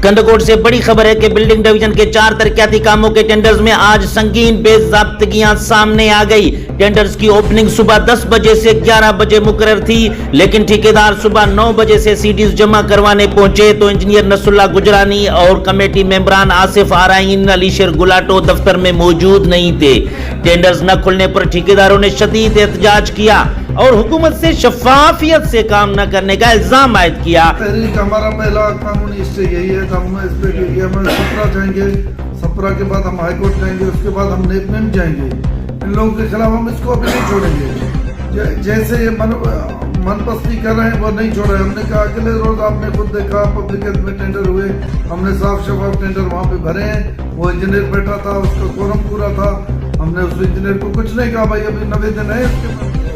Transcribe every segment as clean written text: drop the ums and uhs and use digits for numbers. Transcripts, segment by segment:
कंदकोट से बड़ी खबर है कि बिल्डिंग डिवीजन के 4 तरक्याती कामों के टेंडर्स में आज संगीन बेज़ाब्तगियां सामने आ गई। टेंडर्स की ओपनिंग सुबह 10 बजे से 11 बजे मुकर्रर थी, लेकिन ठेकेदार सुबह 9 बजे से सीडीज जमा करवाने पहुंचे तो इंजीनियर नसरुल्लाह गुजरानी और कमेटी मेंबरान आसिफ आराइन, अलीशर गुलाटो दफ्तर में मौजूद नहीं थे। टेंडर्स न खुलने पर ठेकेदारों ने शदीद एहतजाज किया और हुकूमत से शफाफियत से काम न करने का इल्जाम आयद किया। तहरीक हमारा पहला कानूनी स्टे यही है, हम इस पे हम सपरा जाएंगे, सपरा के बाद हम हाई कोर्ट जाएंगे, उसके बाद हम नेप में जाएंगे। इन लोगों के खिलाफ हम इसको अभी नहीं छोड़ेंगे। जैसे ये मनपस्ती कर रहे हैं वो नहीं छोड़ रहे। हमने कहा अगले रोज आपने खुद देखा पब्लिक हेल्थ में टेंडर हुए, हमने साफ शफाफ टेंडर वहाँ पे भरे हैं। वो इंजीनियर बैठा था, उसका कोरम पूरा था, हमने उस इंजीनियर को कुछ नहीं कहा भाई अभी 90 दिन है इसके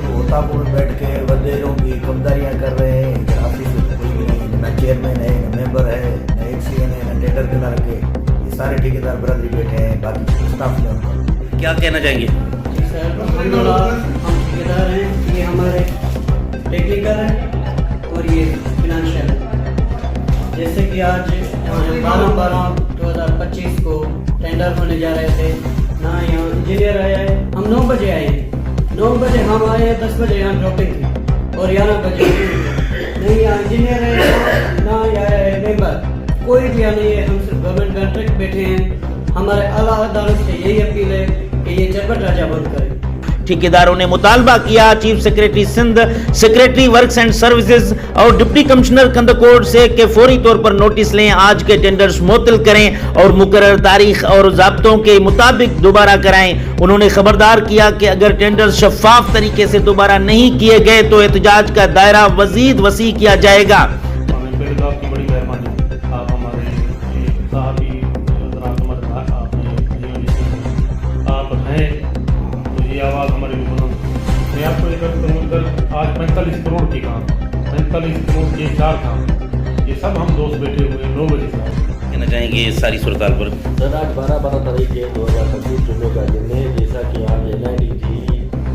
होतापुर बैठ के वजीरों की कमदारियाँ कर रहे हैं। ऑफिस में कोई भी नहीं, न चेयरमैन है, न मेंबर है, न एक्सीएन है, न टेंडर के लड़के, ये सारे ठेकेदार बरादरी बैठे हैं। बाकी स्टाफ ने उनको क्या कहना चाहेंगे? जी सर, हम ठेकेदार हैं, ये हमारे टेक्निकल है और ये फिनंशियल है। जैसे कि आज 12/12/2025 को टेंडर होने जा रहे थे, ना यहाँ इंजीनियर आया है। हम 9 बजे आए, 9 बजे हम आए, 10 बजे यहाँ ड्रॉपिंग थी और 11 बजे नहीं यहाँ इंजीनियर है, ना यहाँ है मेंबर, कोई भी यहाँ नहीं है। हम सिर्फ गवर्नमेंट कॉन्ट्रैक्ट बैठे हैं। हमारे आला अदालत से यही अपील है कि ये चरबट राजा बंद करें। ठेकेदारों ने मुतालबा किया chief secretary Sindh, secretary works and services और डिप्टी कमिश्नर कंदकोट से कि फौरी तौर पर नोटिस लें, आज के टेंडर्स मुअत्तल करें और मुकर्रर तारीख और ज़ाब्तों के मुताबिक दोबारा कराएं। उन्होंने खबरदार किया कि अगर टेंडर्स शफाफ तरीके से दोबारा नहीं किए गए तो एहतजाज का दायरा मजीद वसी किया जाएगा। आवाज़ हमारी बुलंद। मैं आपको लेकर करूँगा आज 45 करोड़ के काम, 45 करोड़ के 4 काम, ये सब हम दोस्त बैठे हुए 9 बजे से। कहना चाहेंगे सारी सूरत पर? सर आज 12 तारीख है 2025 जुम्मे का दिन है। जैसा कि आज एनआईटी थी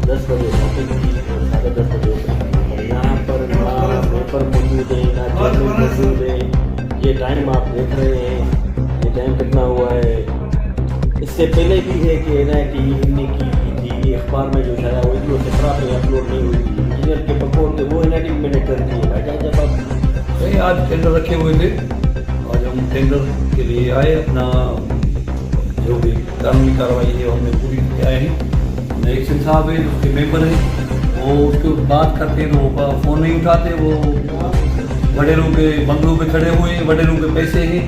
10 बजे शॉपिंग थी और 10:30 बजे और यहाँ पर ना पेपर मौजूद है, ना चेयरमैन मौजूद है। ये टाइम आप देख रहे हैं, ये टाइम कितना हुआ है। इससे पहले भी है कि एनआईटी ने की अखबार में जो छाया हुई थी वो सपरा पे अपलोड नहीं हुई थी। इंजीनियर के बकोर थे वो एनआईटी मैंने कर दी है। भाईजान जब आप नहीं आज टेंडर रखे हुए थे, आज हम टेंडर के लिए आए, अपना जो भी कानूनी कार्रवाई है हमने पूरी करके आए हैं। एक्शन साहब है उसके मेंबर हैं, वो उसके बात करते हैं तो वो फ़ोन नहीं उठाते, वो बड़े लोग के बंगलों पे खड़े हुए हैं, बड़े लोग के पैसे हैं।